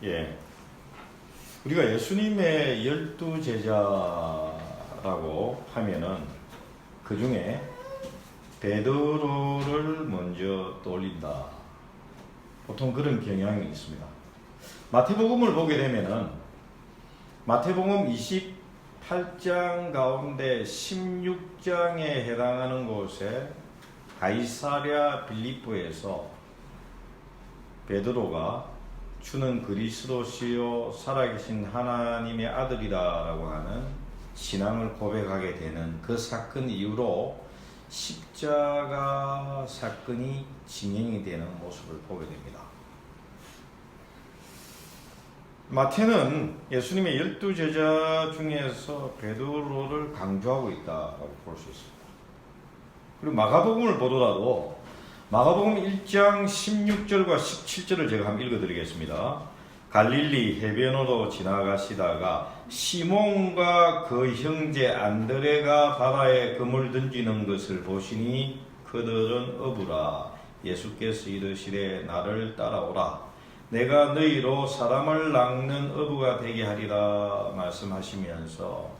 예. 우리가 예수님의 12제자라고 하면은 그 중에 베드로를 먼저 떠올린다. 보통 그런 경향이 있습니다. 마태복음을 보게 되면은 마태복음 28장 가운데 16장에 해당하는 곳에 가이사랴 빌립보에서 베드로가 주는 그리스도시요 살아계신 하나님의 아들이다라고 하는 신앙을 고백하게 되는 그 사건 이후로 십자가 사건이 진행이 되는 모습을 보게 됩니다. 마태는 예수님의 12제자 중에서 베드로를 강조하고 있다고 볼 수 있습니다. 그리고 마가복음을 보더라도 마가복음 1장 16절과 17절을 제가 한번 읽어드리겠습니다. 갈릴리 해변으로 지나가시다가 시몬과 그 형제 안드레가 바다에 그물 던지는 것을 보시니 그들은 어부라. 예수께서 이르시되 나를 따라오라. 내가 너희로 사람을 낚는 어부가 되게 하리라 말씀하시면서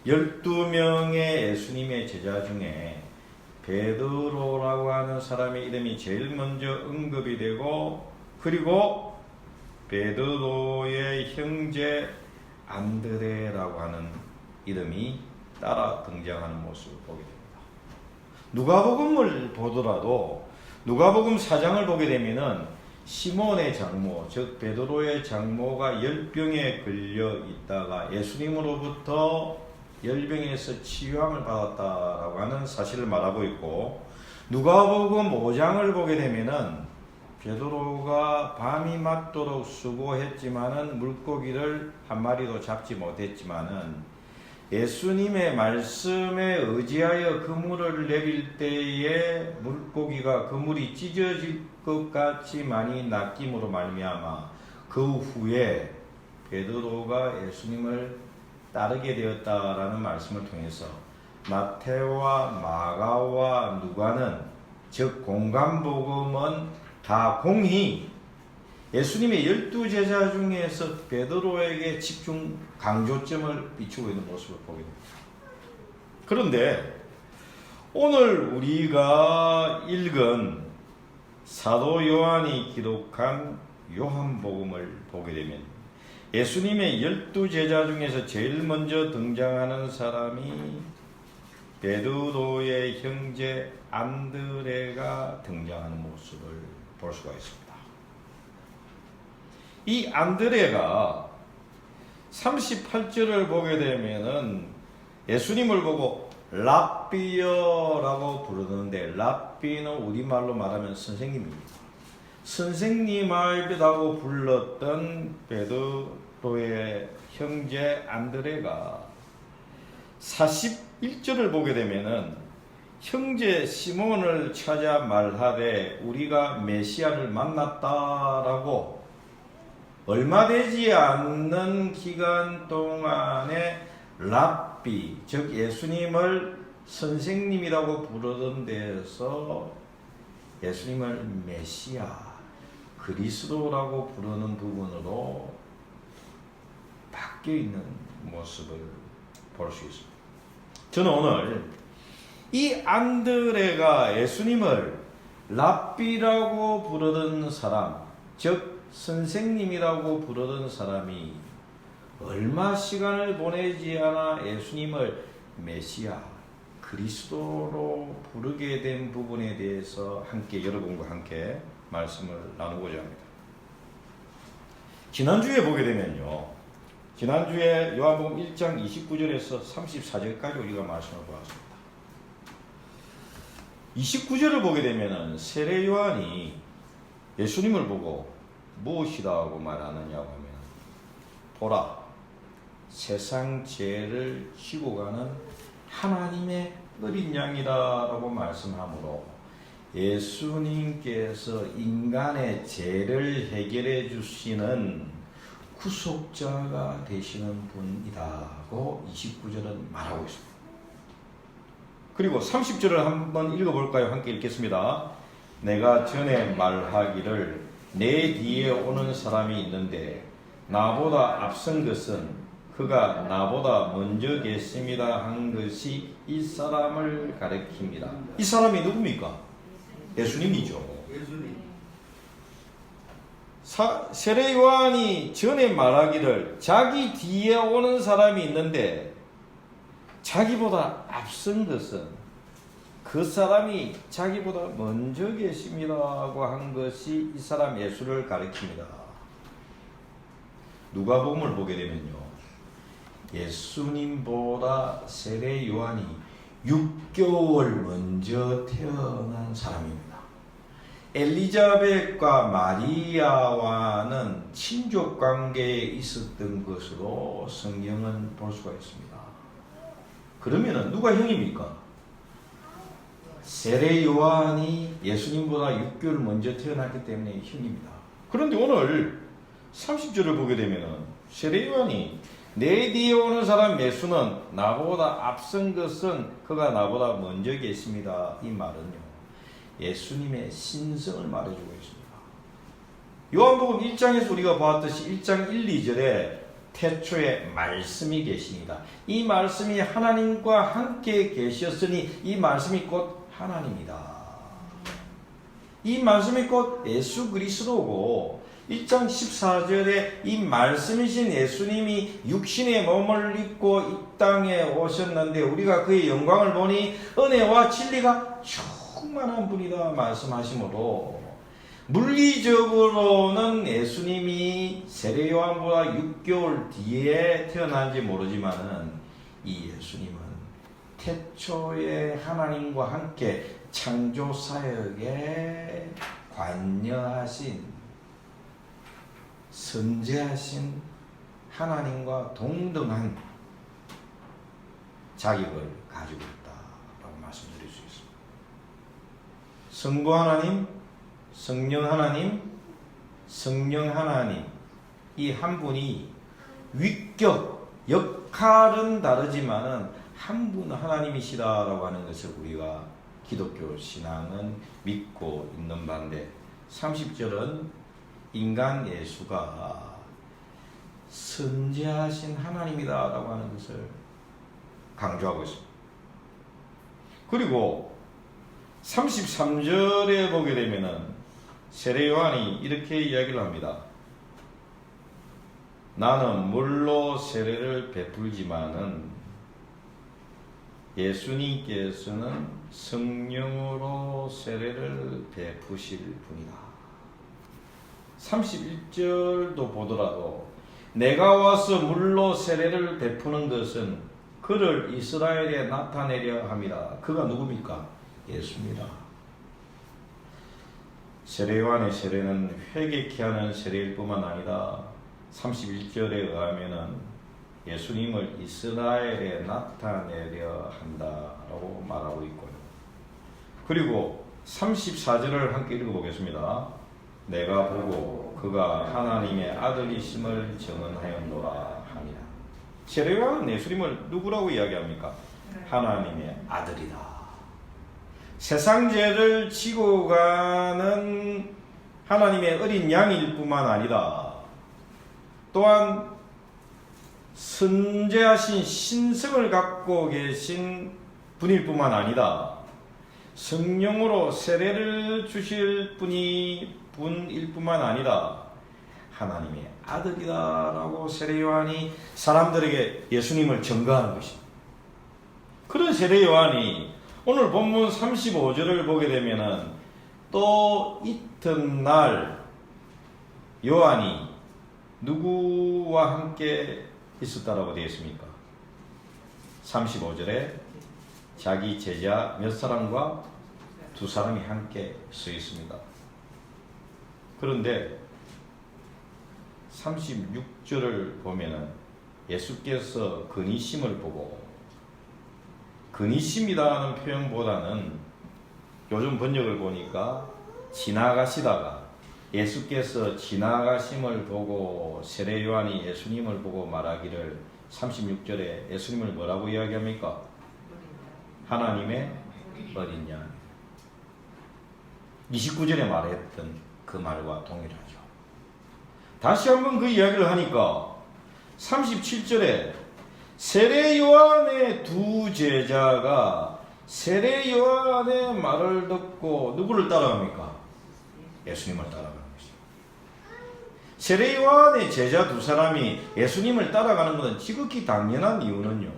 12명의 예수님의 제자 중에 베드로라고 하는 사람의 이름이 제일 먼저 언급이 되고, 그리고 베드로의 형제 안드레라고 하는 이름이 따라 등장하는 모습을 보게 됩니다. 누가복음을 보더라도 누가복음 4장을 보게 되면은 시몬의 장모, 즉 베드로의 장모가 열병에 걸려 있다가 예수님으로부터 열병에서 치유함을 받았다라고 하는 사실을 말하고 있고, 누가복음 5장을 보게 되면은 베드로가 밤이 맞도록 수고했지만은 물고기를 한 마리도 잡지 못했지만은 예수님의 말씀에 의지하여 그물을 내릴 때에 물고기가 그물이 찢어질 것 같이 많이 낚임으로 말미암아 그 후에 베드로가 예수님을 따르게 되었다라는 말씀을 통해서 마태와 마가와 누가는, 즉 공간복음은 다 공히 예수님의 12제자 중에서 베드로에게 집중 강조점을 비추고 있는 모습을 보게 됩니다. 그런데 오늘 우리가 읽은 사도 요한이 기록한 요한복음을 보게 되면 예수님의 12제자 중에서 제일 먼저 등장하는 사람이 베드로의 형제 안드레가 등장하는 모습을 볼 수가 있습니다. 이 안드레가 38절을 보게 되면은 예수님을 보고 랍비여라고 부르는데, 랍비는 우리말로 말하면 선생님입니다. 선생님이라고 불렀던 베드로의 형제 안드레가 41절을 보게 되면은 형제 시몬을 찾아 말하되 우리가 메시아를 만났다라고 얼마 되지 않는 기간 동안에 랍비, 즉 예수님을 선생님이라고 부르던 데서 예수님을 메시아, 그리스도라고 부르는 부분으로 바뀌어 있는 모습을 볼 수 있습니다. 저는 오늘 이 안드레가 예수님을 랍비라고 부르던 사람, 즉 선생님이라고 부르던 사람이 얼마 시간을 보내지 않아 예수님을 메시아, 그리스도로 부르게 된 부분에 대해서 함께 여러분과 함께 말씀을 나누고자 합니다. 지난주에 보게 되면요, 지난주에 요한복음 1장 29절에서 34절까지 우리가 말씀을 보았습니다. 29절을 보게 되면은 세례 요한이 예수님을 보고 무엇이라고 말하느냐고 하면, 보라, 세상 죄를 지고 가는 하나님의 어린 양이다라고 말씀하므로 예수님께서 인간의 죄를 해결해 주시는 구속자가 되시는 분이라고 29절은 말하고 있습니다. 그리고 30절을 한번 읽어볼까요? 함께 읽겠습니다. 내가 전에 말하기를 내 뒤에 오는 사람이 있는데 나보다 앞선 것은 그가 나보다 먼저 계십니다 한 것이 이 사람을 가리킵니다. 이 사람이 누굽니까? 예수님이죠. 세례 요한이 전에 말하기를 자기 뒤에 오는 사람이 있는데 자기보다 앞선 것은 그 사람이 자기보다 먼저 계십니다라고 한 것이 이 사람 예수를 가리킵니다. 누가복음을 보게 되면요, 예수님보다 세례 요한이 6개월 먼저 태어난 사람입니다. 엘리자벳과 마리아와는 친족 관계에 있었던 것으로 성경은 볼 수가 있습니다. 그러면은 누가 형입니까? 세례 요한이 예수님보다 6개월 먼저 태어났기 때문에 형입니다. 그런데 오늘 30절을 보게 되면은 세례 요한이 내 뒤에 오는 사람 예수는 나보다 앞선 것은 그가 나보다 먼저 계십니다. 이 말은요, 예수님의 신성을 말해주고 있습니다. 요한복음 1장에서 우리가 보았듯이 1장 1, 2절에 태초에 말씀이 계십니다. 이 말씀이 하나님과 함께 계셨으니 이 말씀이 곧 하나님이다. 이 말씀이 곧 예수 그리스도고, 1장 14절에 이 말씀이신 예수님이 육신의 몸을 입고 이 땅에 오셨는데 우리가 그의 영광을 보니 은혜와 진리가 충만한 분이다 말씀하시므로, 물리적으로는 예수님이 세례 요한보다 6개월 뒤에 태어난지 모르지만은 이 예수님은 태초에 하나님과 함께 창조 사역에 관여하신 선재하신 하나님과 동등한 자격을 가지고 있다라고 말씀드릴 수 있습니다. 성부 하나님, 성령 하나님, 성령 하나님, 이 한 분이 위격, 역할은 다르지만은 한 분 하나님이시다라고 하는 것을 우리가 기독교 신앙은 믿고 있는 반대, 30절은 인간 예수가 선지하신 하나님이다라고 하는 것을 강조하고 있습니다. 그리고 33절에 보게 되면은 세례 요한이 이렇게 이야기를 합니다. 나는 물로 세례를 베풀지만은 예수님께서는 성령으로 세례를 베푸실 분이다. 31절도 보더라도 내가 와서 물로 세례를 베푸는 것은 그를 이스라엘에 나타내려 함이라. 그가 누굽니까? 예수입니다. 세례 요한의 세례는 회개케 하는 세례일 뿐만 아니라 31절에 의하면은 예수님을 이스라엘에 나타내려 한다라고 말하고 있고요. 그리고 34절을 함께 읽어보겠습니다. 내가 보고 그가 하나님의 아들이심을 증언하였노라 하니라. 세례 요한은 예수님을 누구라고 이야기합니까? 하나님의 아들이다. 세상 죄를 지고 가는 하나님의 어린 양일 뿐만 아니라 또한 선재하신 신성을 갖고 계신 분일 뿐만 아니라 성령으로 세례를 주실 분일 뿐만 아니라 하나님의 아들이다라고 세례 요한이 사람들에게 예수님을 증거하는 것입니다. 그런 세례 요한이 오늘 본문 35절을 보게 되면은 또 이튿날 요한이 누구와 함께 있었다라고 되어 있습니까? 35절에 자기 제자 몇 사람과 두 사람이 함께 서 있습니다. 그런데 36절을 보면은 예수께서 근이심을 보고, 근이심이라는 표현보다는 요즘 번역을 보니까 지나가시다가 예수께서 지나가심을 보고 세례 요한이 예수님을 보고 말하기를 36절에 예수님을 뭐라고 이야기합니까? 하나님의 어린 양. 29절에 말했던 그 말과 동일하죠. 다시 한번 그 이야기를 하니까 37절에 세례 요한의 두 제자가 세례 요한의 말을 듣고 누구를 따라갑니까? 예수님을 따라가는 것입니다. 세례 요한의 제자 두 사람이 예수님을 따라가는 것은 지극히 당연한 이유는요,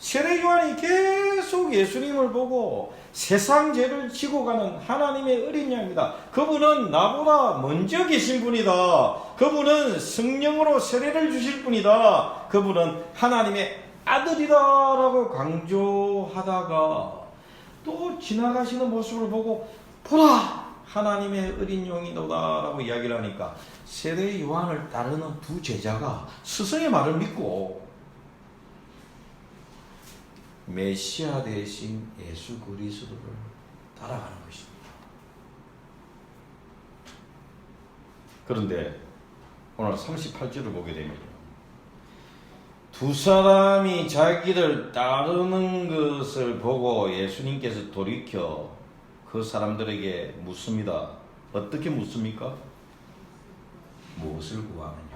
세례 요한이 계속 예수님을 보고 세상 죄를 지고 가는 하나님의 어린 양이다. 그분은 나보다 먼저 계신 분이다. 그분은 성령으로 세례를 주실 분이다. 그분은 하나님의 아들이다라고 강조하다가 또 지나가시는 모습을 보고 보라! 하나님의 어린 용이도다라고 이야기를 하니까 세례 요한을 따르는 두 제자가 스승의 말을 믿고 메시아 대신 예수 그리스도를 따라가는 것입니다. 그런데 오늘 38절을 보게 되면 두 사람이 자기를 따르는 것을 보고 예수님께서 돌이켜 그 사람들에게 묻습니다. 어떻게 묻습니까? 무엇을 구하느냐?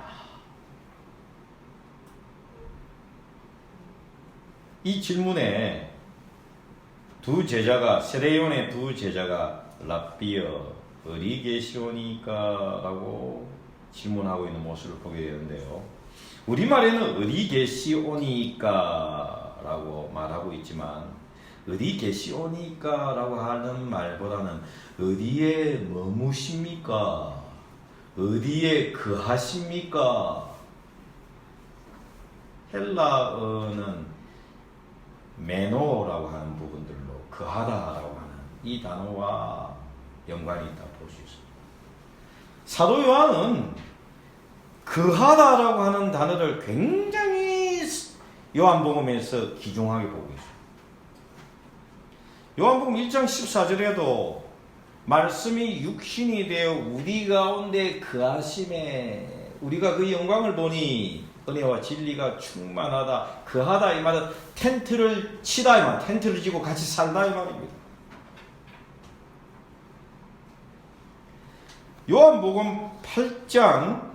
이 질문에 두 제자가, 세례요한의 두 제자가 랍비여 어디 계시오니까? 라고 질문하고 있는 모습을 보게 되는데요. 우리말에는 어디 계시오니까? 라고 말하고 있지만 어디 계시오니까? 라고 하는 말보다는 어디에 머무십니까? 어디에 거하십니까? 헬라어는 메노라고 하는 부분들로 거하다라고 하는 이 단어와 연관이 있다 볼 수 있습니다. 사도 요한은 거하다라고 하는 단어를 굉장히 요한복음에서 귀중하게 보고 있습니다. 요한복음 1장 14절에도 말씀이 육신이 되어 우리 가운데 거하심에 우리가 그 영광을 보니 은혜와 진리가 충만하다. 거하다 이 말은 텐트를 치다 이 말, 텐트를 지고 같이 살다 이 말입니다. 요한복음 8장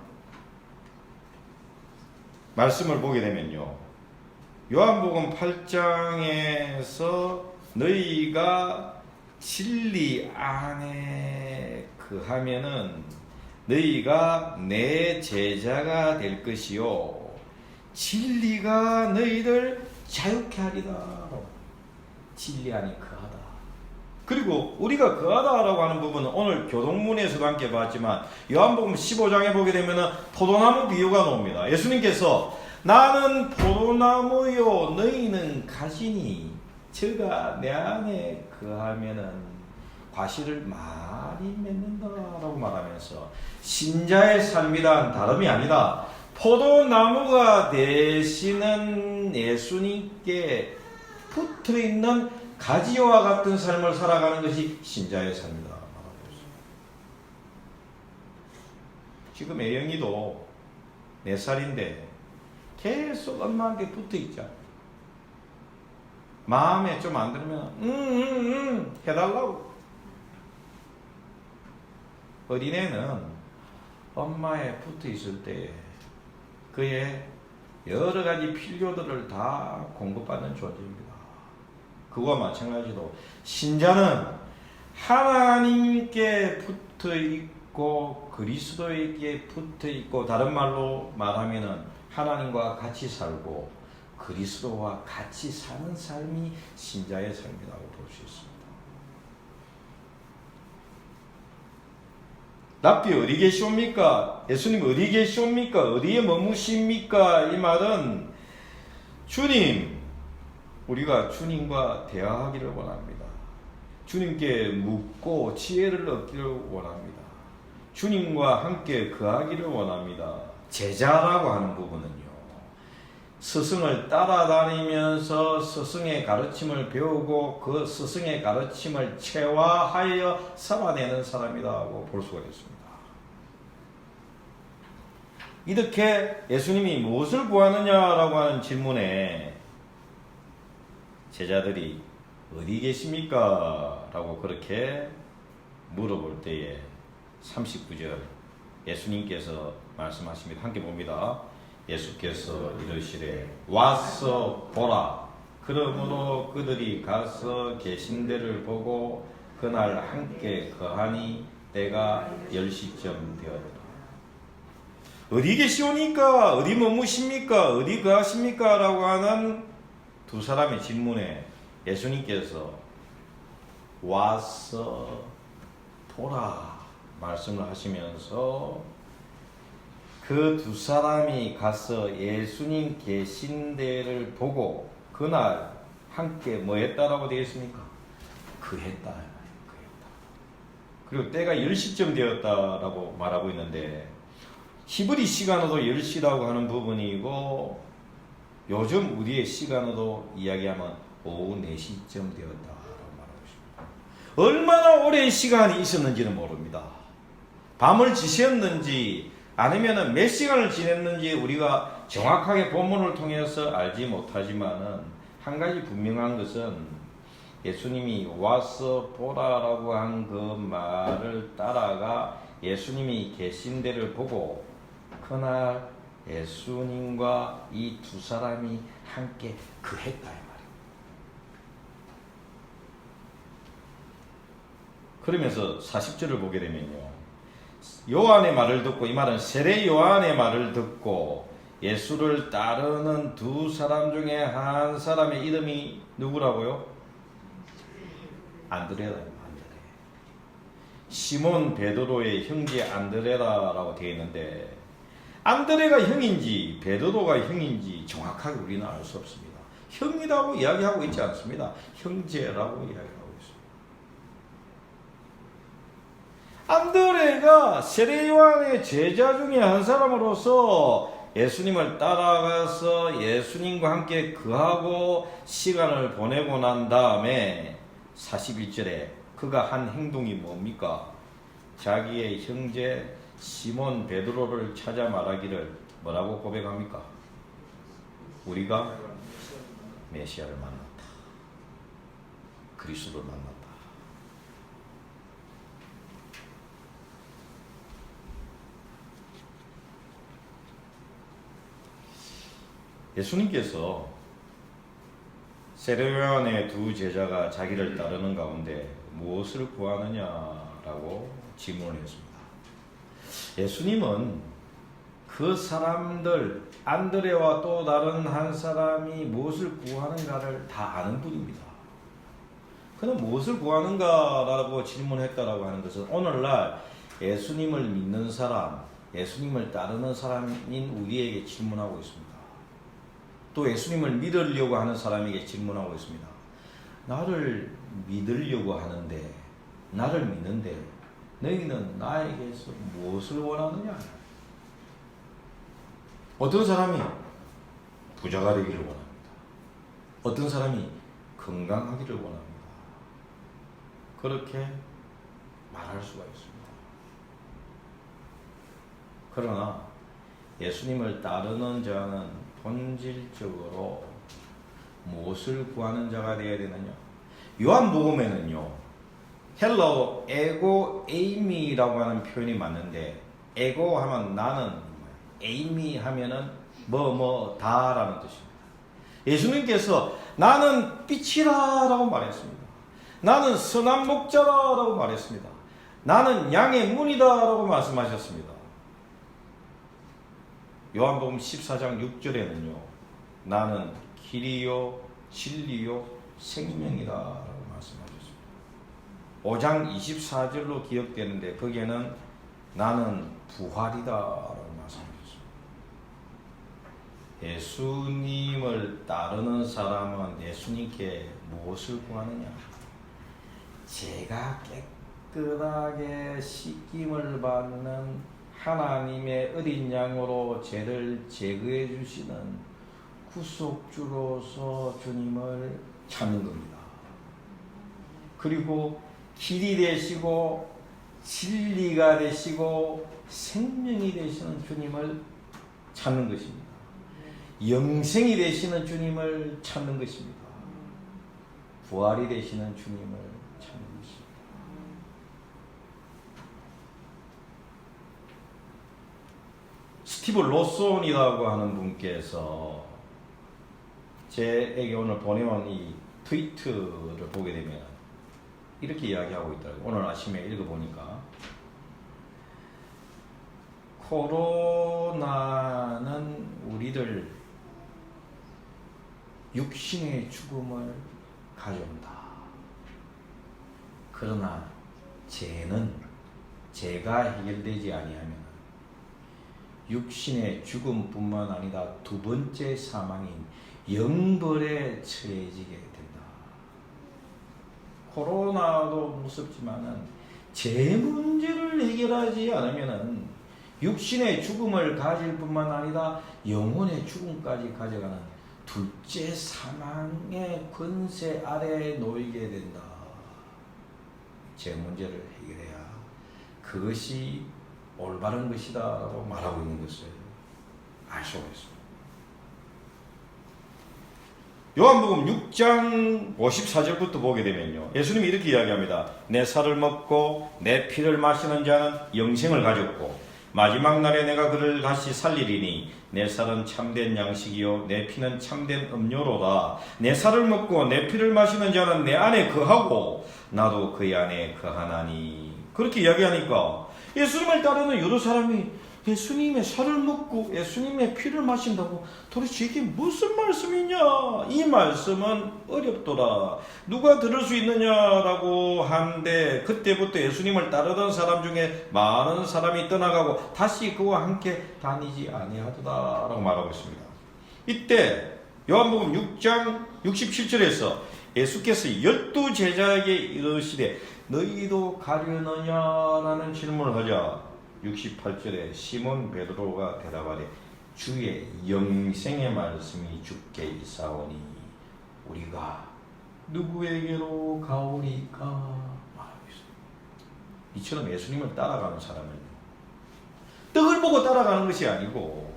말씀을 보게 되면요, 요한복음 8장에서 너희가 진리 안에 거하면은 너희가 내 제자가 될 것이요 진리가 너희를 자유케 하리다. 진리 안에 거하다. 그리고 우리가 거하다라고 하는 부분은 오늘 교동문에서도 함께 봤지만 요한복음 15장에 보게 되면 포도나무 비유가 나옵니다. 예수님께서 나는 포도나무요 너희는 가시니 저가 내 안에 거하면은 과실을 많이 맺는다라고 말하면서 신자의 삶이란 다름이 아니다. 포도나무가 되시는 예수님께 붙어있는 가지와 같은 삶을 살아가는 것이 신자의 삶이다. 지금 애영이도 4살인데 계속 엄마한테 붙어있자. 마음에 좀 안 들으면 해달라고. 어린애는 엄마에 붙어 있을 때 그의 여러 가지 필요들을 다 공급받는 존재입니다. 그와 마찬가지로 신자는 하나님께 붙어 있고 그리스도에게 붙어 있고, 다른 말로 말하면은 하나님과 같이 살고 그리스도와 같이 사는 삶이 신자의 삶이라고 볼 수 있습니다. 랍비 어디 계시옵니까? 예수님 어디 계시옵니까? 어디에 머무십니까? 이 말은 주님, 우리가 주님과 대화하기를 원합니다. 주님께 묻고 지혜를 얻기를 원합니다. 주님과 함께 거하기를 원합니다. 제자라고 하는 부분은요, 스승을 따라다니면서 스승의 가르침을 배우고 그 스승의 가르침을 체화하여 살아내는 사람이라고 볼 수가 있습니다. 이렇게 예수님이 무엇을 구하느냐라고 하는 질문에 제자들이 어디 계십니까? 라고 그렇게 물어볼 때에 39절 예수님께서 말씀하십니다. 함께 봅니다. 예수께서 이르시되 와서 보라. 그러므로 그들이 가서 계신 데를 보고 그날 함께 거하니 때가 10시쯤 되었더라. 어디 계시오니까? 어디 머무십니까? 어디 거하십니까? 라고 하는 두 사람의 질문에 예수님께서 와서 보라 말씀을 하시면서 그 두 사람이 가서 예수님 계신 데를 보고 그날 함께 뭐 했다라고 되어 있습니까? 그했다. 그리고 때가 10시쯤 되었다라고 말하고 있는데 히브리 시간으로 10시라고 하는 부분이고 요즘 우리의 시간으로 이야기하면 오후 4시쯤 되었다라고 말하고 있습니다. 얼마나 오랜 시간이 있었는지는 모릅니다. 밤을 지새웠는지 아니면 몇 시간을 지냈는지 우리가 정확하게 본문을 통해서 알지 못하지만은 한 가지 분명한 것은 예수님이 와서 보라라고 한 그 말을 따라가 예수님이 계신 데를 보고 그날 예수님과 이 두 사람이 함께 그했다 이 말입니다. 그러면서 40절을 보게 되면요. 요한의 말을 듣고, 이 말은 세례 요한의 말을 듣고 예수를 따르는 두 사람 중에 한 사람의 이름이 누구라고요? 안드레다. 시몬 베드로의 형제 안드레라라고 되어 있는데 안드레가 형인지 베드로가 형인지 정확하게 우리는 알 수 없습니다. 형이라고 이야기하고 있지 않습니다. 형제라고 이야기하고 있습니다. 안드레가 세례 요한의 제자 중에 한 사람으로서 예수님을 따라가서 예수님과 함께 거하고 시간을 보내고 난 다음에 41절에 그가 한 행동이 뭡니까? 자기의 형제 시몬 베드로를 찾아 말하기를 뭐라고 고백합니까? 우리가 메시아를 만났다. 그리스도를 만났다. 예수님께서 세례요한의 두 제자가 자기를 따르는 가운데 무엇을 구하느냐라고 질문을 했습니다. 예수님은 그 사람들 안드레와 또 다른 한 사람이 무엇을 구하는가를 다 아는 분입니다. 그는 무엇을 구하는가라고 질문했다라고 하는 것은 오늘날 예수님을 믿는 사람, 예수님을 따르는 사람인 우리에게 질문하고 있습니다. 또 예수님을 믿으려고 하는 사람에게 질문하고 있습니다. 나를 믿으려고 하는데, 나를 믿는데 너희는 나에게서 무엇을 원하느냐? 어떤 사람이 부자가 되기를 원합니다. 어떤 사람이 건강하기를 원합니다. 그렇게 말할 수가 있습니다. 그러나 예수님을 따르는 자는 본질적으로 무엇을 구하는 자가 되어야 되느냐? 요한복음에는요, 헬라어 에고 에이미라고 하는 표현이 맞는데, 에고 하면 나는, 에이미 하면은 다라는 뜻입니다. 예수님께서 나는 빛이라라고 말했습니다. 나는 선한 목자라라고 말했습니다. 나는 양의 문이다라고 말씀하셨습니다. 요한복음 14장 6절에는요, 나는 길이요 진리요 생명이다라고 말씀하셨습니다. 5장 24절로 기억되는데 거기에는 나는 부활이다라고 말씀하셨습니다. 예수님을 따르는 사람은 예수님께 무엇을 구하느냐? 제가 깨끗하게 씻김을 받는 하나님의 어린 양으로 죄를 제거해 주시는 구속주로서 주님을 찾는 겁니다. 그리고 길이 되시고 진리가 되시고 생명이 되시는 주님을 찾는 것입니다. 영생이 되시는 주님을 찾는 것입니다. 부활이 되시는 주님을 찾는 것입니다. 스티브 로손이라고 하는 분께서 제에게 오늘 보내온 이 트위트를 보게 되면 이렇게 이야기하고 있더라고요. 오늘 아침에 읽어보니까 코로나는 우리를 육신의 죽음을 가져온다. 그러나 죄가 해결되지 아니하면 육신의 죽음뿐만 아니라 두 번째 사망인 영벌에 처해지게 된다. 코로나도 무섭지만은 죄 문제를 해결하지 않으면은 육신의 죽음을 가질 뿐만 아니라 영혼의 죽음까지 가져가는 둘째 사망의 권세 아래에 놓이게 된다. 죄 문제를 해결해야 그것이 올바른 것이다 라고 말하고 있는 것을 알 수가 있습니다. 요한복음 6장 54절부터 보게 되면요, 예수님이 이렇게 이야기합니다. 내 살을 먹고 내 피를 마시는 자는 영생을 가졌고 마지막 날에 내가 그를 다시 살리리니 내 살은 참된 양식이요 내 피는 참된 음료로다. 내 살을 먹고 내 피를 마시는 자는 내 안에 거하고 나도 그의 안에 거하나니. 그렇게 이야기하니까 예수님을 따르는 여러 사람이 예수님의 살을 먹고 예수님의 피를 마신다고 도대체 이게 무슨 말씀이냐? 이 말씀은 어렵더라. 누가 들을 수 있느냐라고 하는데 그때부터 예수님을 따르던 사람 중에 많은 사람이 떠나가고 다시 그와 함께 다니지 아니하더라라고 말하고 있습니다. 이때 요한복음 6장 67절에서 예수께서 12 제자에게 이르시되 너희도 가려느냐라는 질문을 하자 68절에 시몬 베드로가 대답하되 주의 영생의 말씀이 주께 있사오니 우리가 누구에게로 가오리까 말하고 있습니다. 이처럼 예수님을 따라가는 사람은요, 떡을 보고 따라가는 것이 아니고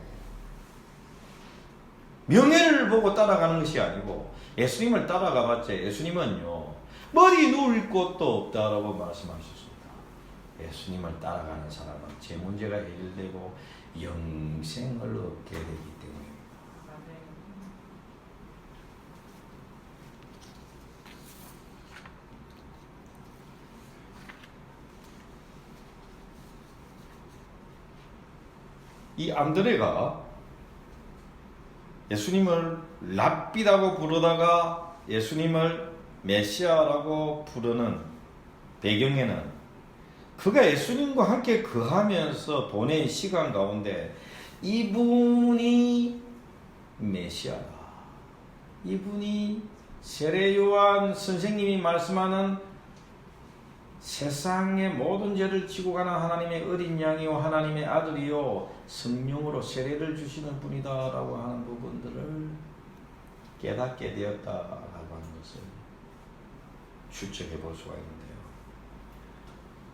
명예를 보고 따라가는 것이 아니고 예수님을 따라가봤자 예수님은요 머리 누울 곳도 없다라고 말씀하셨습니다. 예수님을 따라가는 사람은 제 문제가 해결되고 영생을 얻게 되기 때문입니다. 이 안드레가 예수님을 랍비라고 부르다가 예수님을 메시아라고 부르는 배경에는 그가 예수님과 함께 거하면서 보낸 시간 가운데 이분이 메시아다. 이분이 세례 요한 선생님이 말씀하는 세상의 모든 죄를 지고 가는 하나님의 어린 양이요 하나님의 아들이요 성령으로 세례를 주시는 분이다라고 하는 부분들을 깨닫게 되었다라고 하는 것을 추측해 볼 수가 있는데요.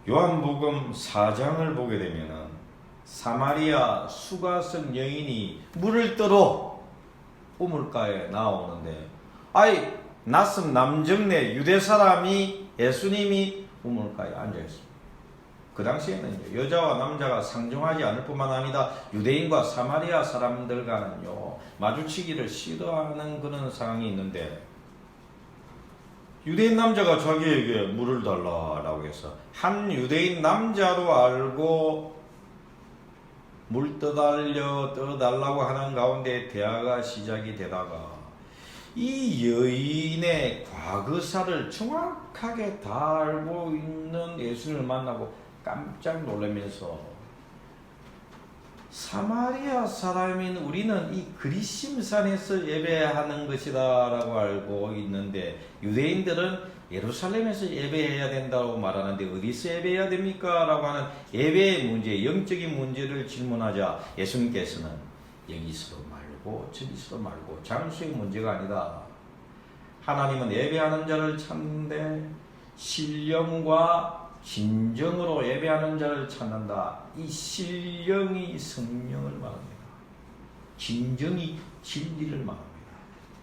요한복음 4장을 보게 되면은 사마리아 수가성 여인이 물을 떠러 우물가에 나오는데 낯선 남정네 유대 사람이 예수님이 우물가에 앉아 있습니다. 그 당시에는 여자와 남자가 상종하지 않을 뿐만 아니라 유대인과 사마리아 사람들과는요 마주치기를 싫어하는 그런 상황이 있는데 유대인 남자가 자기에게 물을 달라라고 해서 한 유대인 남자로 알고 물 떠달라고 하는 가운데 대화가 시작이 되다가 이 여인의 과거사를 정확하게 다 알고 있는 예수님을 만나고 깜짝 놀라면서 사마리아 사람인 우리는 이 그리심산에서 예배하는 것이다 라고 알고 있는데 유대인들은 예루살렘에서 예배해야 된다고 말하는데 어디서 예배해야 됩니까? 라고 하는 예배의 문제, 영적인 문제를 질문하자 예수님께서는 여기서도 말고 저기서도 말고 장소의 문제가 아니다. 하나님은 예배하는 자를 찾는데 신령과 진정으로 예배하는 자를 찾는다. 이 신령이 성령을 말합니다. 진정이 진리를 말합니다.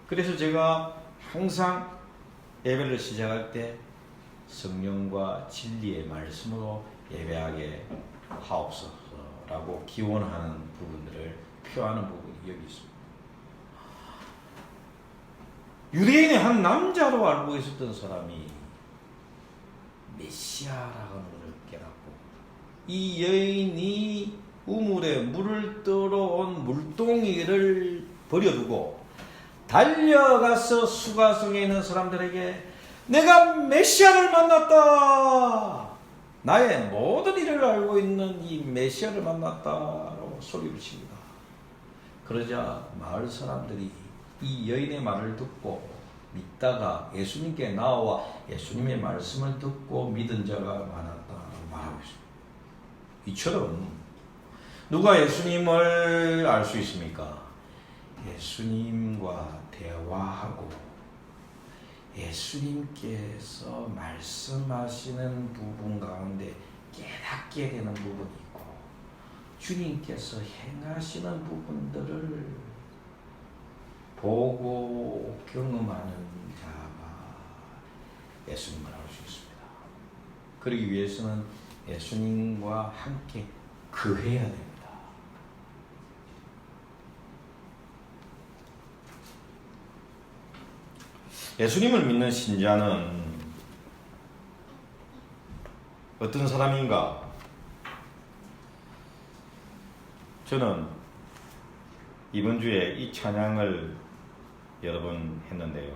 그래서 제가 항상 예배를 시작할 때 성령과 진리의 말씀으로 예배하게 하옵소서 라고 기원하는 부분들을 표하는 부분이 여기 있습니다. 유대인의 한 남자로 알고 있었던 사람이 메시아라는 것을 깨닫고 이 여인이 우물에 물을 떠러온 물동이를 버려두고 달려가서 수가성에 있는 사람들에게 내가 메시아를 만났다. 나의 모든 일을 알고 있는 이 메시아를 만났다라고 소리를 칩니다. 그러자 마을 사람들이 이 여인의 말을 듣고 믿다가 예수님께 나와 예수님의 말씀을 듣고 믿은 자가 많았다고 말하고 있습니다. 이처럼 누가 예수님을 알 수 있습니까? 예수님과 대화하고 예수님께서 말씀하시는 부분 가운데 깨닫게 되는 부분이 있고 주님께서 행하시는 부분들을 보고 경험하는 자가 예수님을 알 수 있습니다. 그러기 위해서는 예수님과 함께 거해야 됩니다. 예수님을 믿는 신자는 어떤 사람인가? 저는 이번 주에 이 찬양을 여러 번 했는데요.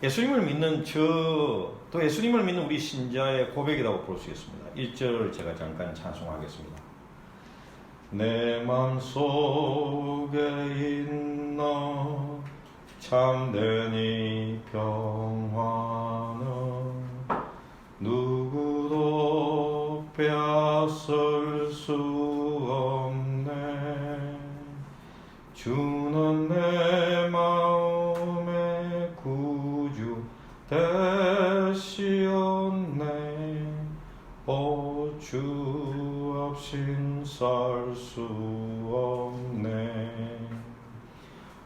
예수님을 믿는 또 예수님을 믿는 우리 신자의 고백이라고 볼 수 있습니다. 1절 제가 잠깐 찬송하겠습니다. 내 맘속에 있는 참된 이 평화는 누구도 빼앗을 수 없네. 주는 내 마음의 구주 되시었네. 오, 주 없인 살 수 없네.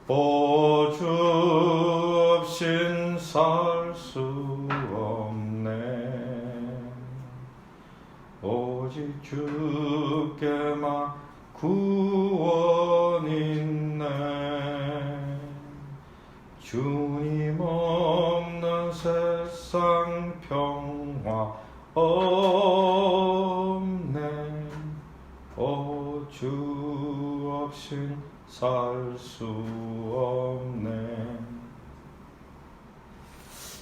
오, 주 없인 살 수 없네. 오직 주께만 구원 있네. 주님 없는 세상 평화 없네. 오, 주 없인 살 수 없네.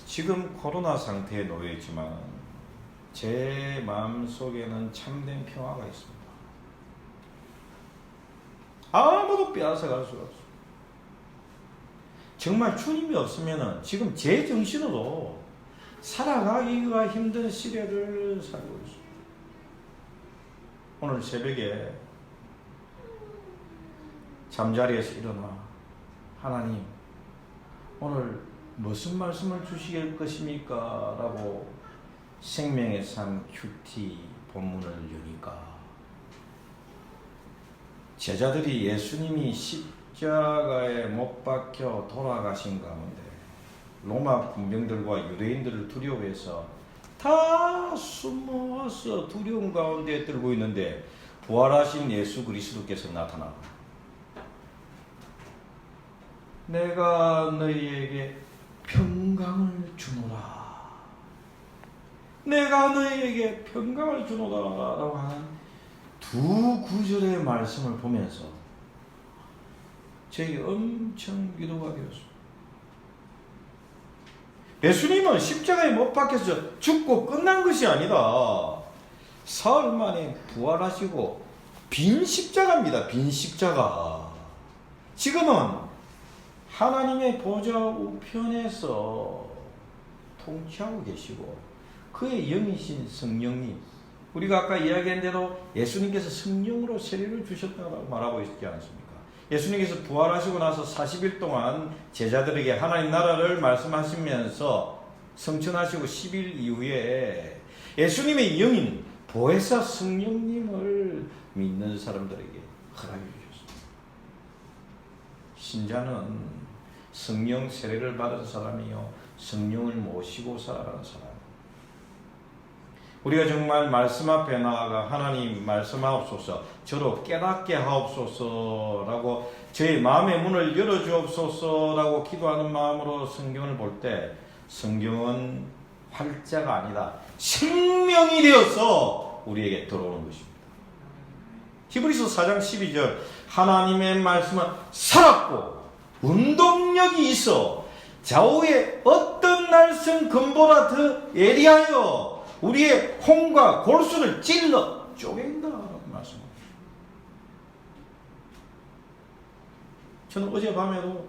지금 코로나 상태에 놓여 있지만 제 마음속에는 참된 평화가 있습니다. 아무도 빼앗아갈 수가 없습니다. 정말 주님이 없으면 지금 제 정신으로 살아가기가 힘든 시대를 살고 있습니다. 오늘 새벽에 잠자리에서 일어나 하나님 오늘 무슨 말씀을 주실 것입니까? 라고 생명의 삶 큐티 본문을 여니까 제자들이 예수님이 십자가에 못 박혀 돌아가신 가운데 로마 군병들과 유대인들을 두려워해서 다 숨어서 두려움 가운데 들고 있는데 부활하신 예수 그리스도께서 나타나고 내가 너희에게 평강을 주노라. 내가 너희에게 평강을 주노라 라고 하는 두 구절의 말씀을 보면서 저에게 엄청 위로가 되었습니다. 예수님은 십자가에 못 박혀서 죽고 끝난 것이 아니라 사흘 만에 부활하시고 빈 십자가입니다. 빈 십자가. 지금은 하나님의 보좌 우편에서 통치하고 계시고 그의 영이신 성령님, 우리가 아까 이야기한 대로 예수님께서 성령으로 세례를 주셨다고 말하고 있지 않습니까? 예수님께서 부활하시고 나서 40일 동안 제자들에게 하나님 나라를 말씀하시면서 성천하시고 10일 이후에 예수님의 영인 보혜사 성령님을 믿는 사람들에게 허락해 주셨습니다. 신자는 성령 세례를 받은 사람이요 성령을 모시고 살아가는 사람. 우리가 정말 말씀 앞에 나아가 하나님 말씀하옵소서, 저로 깨닫게 하옵소서라고 저희 마음의 문을 열어주옵소서라고 기도하는 마음으로 성경을 볼 때 성경은 활자가 아니다, 생명이 되어서 우리에게 들어오는 것입니다. 히브리서 4장 12절 하나님의 말씀은 살았고 운동력이 있어 좌우에 어떤 날선 검보라 더 예리하여 우리의 콩과 골수를 찔러 쪼갠다 말씀합니다. 저는 어젯밤에도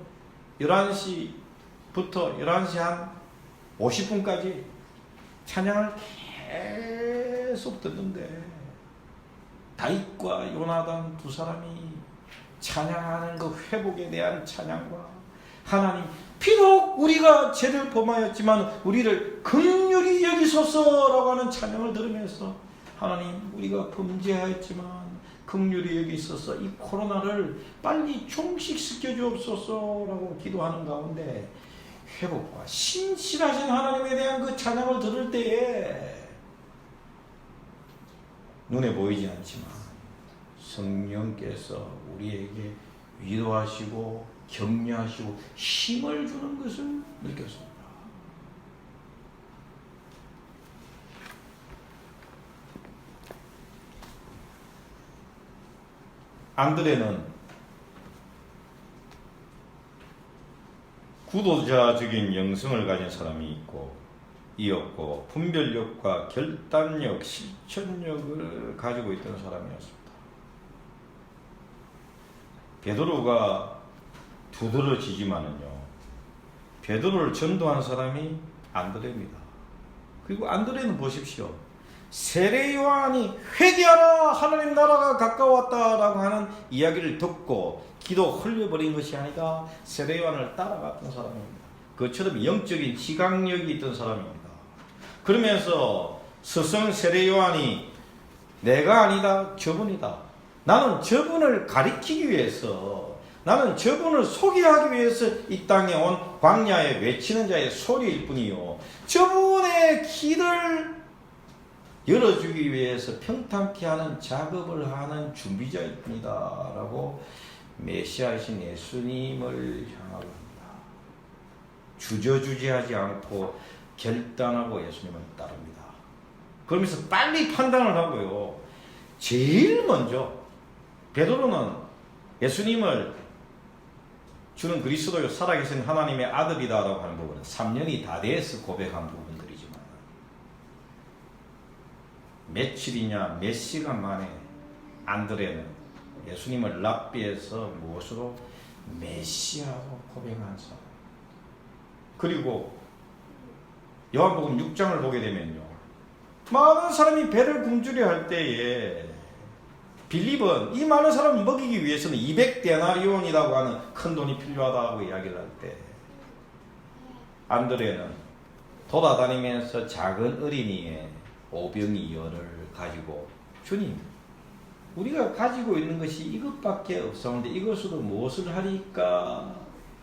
11시부터 11시 한 50분까지 찬양을 계속 듣는데 다윗과 요나단 두 사람이 찬양하는 그 회복에 대한 찬양과 하나님 비록 우리가 죄를 범하였지만 우리를 긍휼히 여기소서라고 하는 찬양을 들으면서 하나님 우리가 범죄하였지만 긍휼히 여기소서 이 코로나를 빨리 종식시켜 주옵소서라고 기도하는 가운데 회복과 신실하신 하나님에 대한 그 찬양을 들을 때에 눈에 보이지 않지만 성령께서 우리에게 위로하시고 격려하시고 힘을 주는 것을 느꼈습니다. 안드레는 구도자적인 영성을 가진 사람이 이었고 분별력과 결단력, 실천력을 가지고 있던 사람이었습니다. 베드로가 두드러지지만은요, 베드로를 전도한 사람이 안드레입니다. 그리고 안드레는 보십시오. 세례 요한이 회개하라 하나님 나라가 가까웠다라고 하는 이야기를 듣고 기도 흘려버린 것이 아니라 세례 요한을 따라갔던 사람입니다. 그처럼 영적인 지각력이 있던 사람입니다. 그러면서 스승 세례 요한이 내가 아니다 저분이다, 나는 저분을 가리키기 위해서, 나는 저분을 소개하기 위해서 이 땅에 온 광야에 외치는 자의 소리일 뿐이요, 저분의 길을 열어주기 위해서 평탄케 하는 작업을 하는 준비자일 뿐이다 라고 메시아이신 예수님을 향하고 합니다. 주저주지하지 않고 결단하고 예수님을 따릅니다. 그러면서 빨리 판단을 하고요, 제일 먼저 베드로는 예수님을 주는 그리스도요 살아계신 하나님의 아들이다라고 하는 부분은 3년이 다 돼서 고백한 부분들이지만 며칠이냐 몇 시간 만에 안드레는 예수님을 랍비에서 무엇으로 메시아로 고백한 사람. 그리고 요한복음 6장을 보게 되면요, 많은 사람이 배를 굶주려 할 때에 빌립은 이 많은 사람을 먹이기 위해서는 200데나리온이라고 하는 큰 돈이 필요하다고 이야기를 할 때 안드레는 돌아다니면서 작은 어린이의 오병이어를 가지고 주님 우리가 가지고 있는 것이 이것밖에 없사온데 이것으로 무엇을 하리까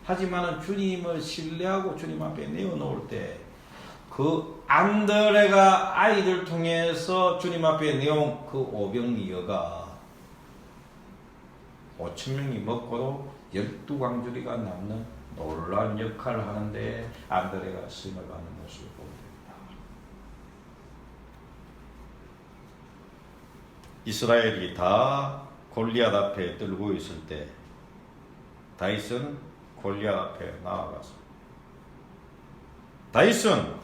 하지만은 주님을 신뢰하고 주님 앞에 내어놓을 때 그 안드레가 아이들 통해서 주님 앞에 내온 그 오병이어가 5,000명이 먹고도 12광주리가 남는 놀라운 역할을 하는데 안드레가 쓰임을 받는 모습을 보게 됩니다. 이스라엘이 다 골리앗 앞에 떨고 있을 때 다윗은 골리앗 앞에 나아가서 다윗은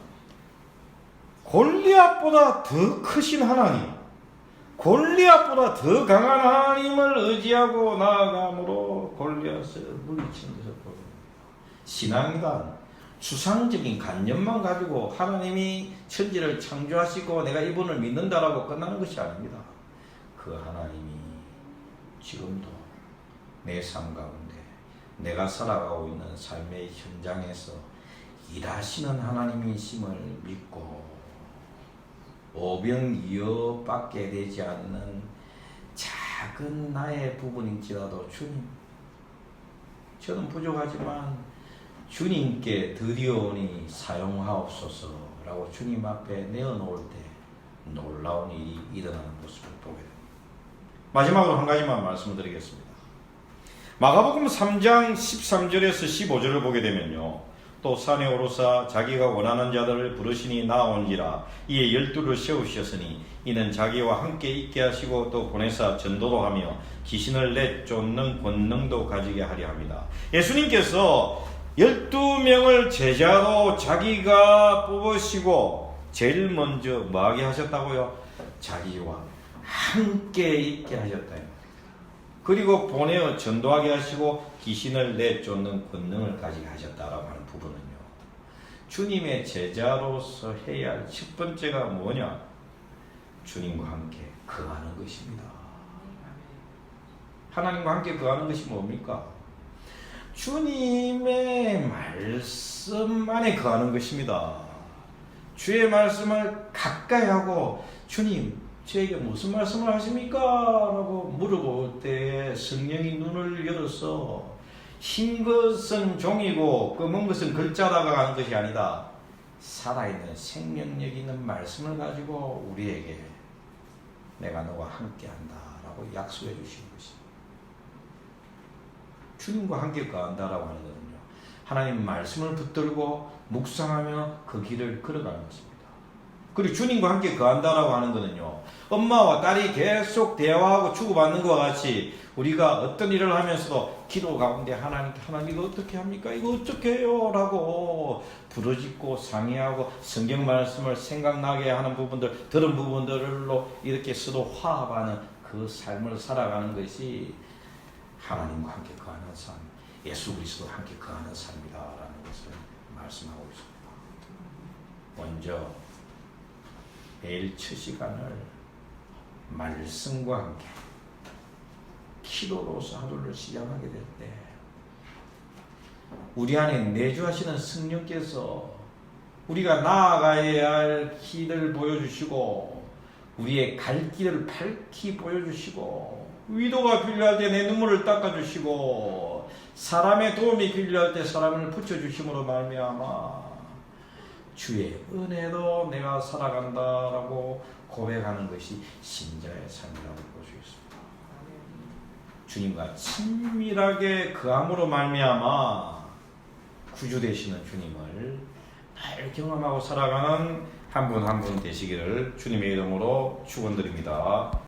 골리앗보다 더 크신 하나님, 골리앗보다 더 강한 하나님을 의지하고 나아감으로 골리앗을 물리치는 것을 보입니다. 신앙이란 추상적인 관념만 가지고 하나님이 천지를 창조하시고 내가 이분을 믿는다라고 끝나는 것이 아닙니다. 그 하나님이 지금도 내 삶 가운데 내가 살아가고 있는 삶의 현장에서 일하시는 하나님이심을 믿고 오병이어밖에 되지 않는 작은 나의 부분일지라도 주님, 저는 부족하지만 주님께 드리오니 사용하옵소서라고 주님 앞에 내어놓을 때 놀라운 일이 일어나는 모습을 보게 됩니다. 마지막으로 한 가지만 말씀을 드리겠습니다. 마가복음 3장 13절에서 15절을 보게 되면요, 또 산에 오르사 자기가 원하는 자들을 부르시니 나온지라. 이에 12를 세우셨으니 이는 자기와 함께 있게 하시고 또 보내사 전도도 하며 귀신을 내쫓는 권능도 가지게 하려 합니다. 예수님께서 12명을 제자로 자기가 뽑으시고 제일 먼저 뭐하게 하셨다고요? 자기와 함께 있게 하셨다. 그리고 보내어 전도하게 하시고 귀신을 내쫓는 권능을 가지게 하셨다라고 하는 부분은요, 주님의 제자로서 해야 할 첫 번째가 뭐냐? 주님과 함께 거하는 것입니다. 하나님과 함께 거하는 것이 뭡니까? 주님의 말씀 안에 거하는 것입니다. 주의 말씀을 가까이 하고, 주님 저에게 무슨 말씀을 하십니까? 라고 물어볼 때 성령이 눈을 열어서 흰 것은 종이고 검은 것은 글자라고 하는 것이 아니다, 살아있는 생명력 있는 말씀을 가지고 우리에게 내가 너와 함께한다 라고 약속해 주시는 것입니다. 주님과 함께 거한다라고 하는 것은요, 하나님 말씀을 붙들고 묵상하며 그 길을 걸어가는 것입니다. 그리고 주님과 함께 거한다라고 하는 것은요, 엄마와 딸이 계속 대화하고 주고받는 것과 같이 우리가 어떤 일을 하면서도 기도 가운데 하나님 이거 어떻게 합니까? 이거 어떻게 해요? 라고 부르짖고 상의하고 성경 말씀을 생각나게 하는 부분들, 들은 부분들로 이렇게 서로 화합하는 그 삶을 살아가는 것이 하나님과 함께 거하는 삶, 예수 그리스도와 함께 거하는 삶이다라는 것을 말씀하고 있습니다. 먼저 매일 첫 시간을 말씀과 함께 기도로서 하루를 시작하게 될 때 우리 안에 내주하시는 성령께서 우리가 나아가야 할 길을 보여주시고 우리의 갈 길을 밝히 보여주시고 위로가 필요할 때 내 눈물을 닦아주시고 사람의 도움이 필요할 때 사람을 붙여주심으로 말미암아 주의 은혜로 내가 살아간다라고 고백하는 것이 신자의 삶이라고 볼 수 있습니다. 주님과 친밀하게 그함으로 말미암아 구주 되시는 주님을 늘 경험하고 살아가는 한 분 한 분 되시기를 주님의 이름으로 축원드립니다.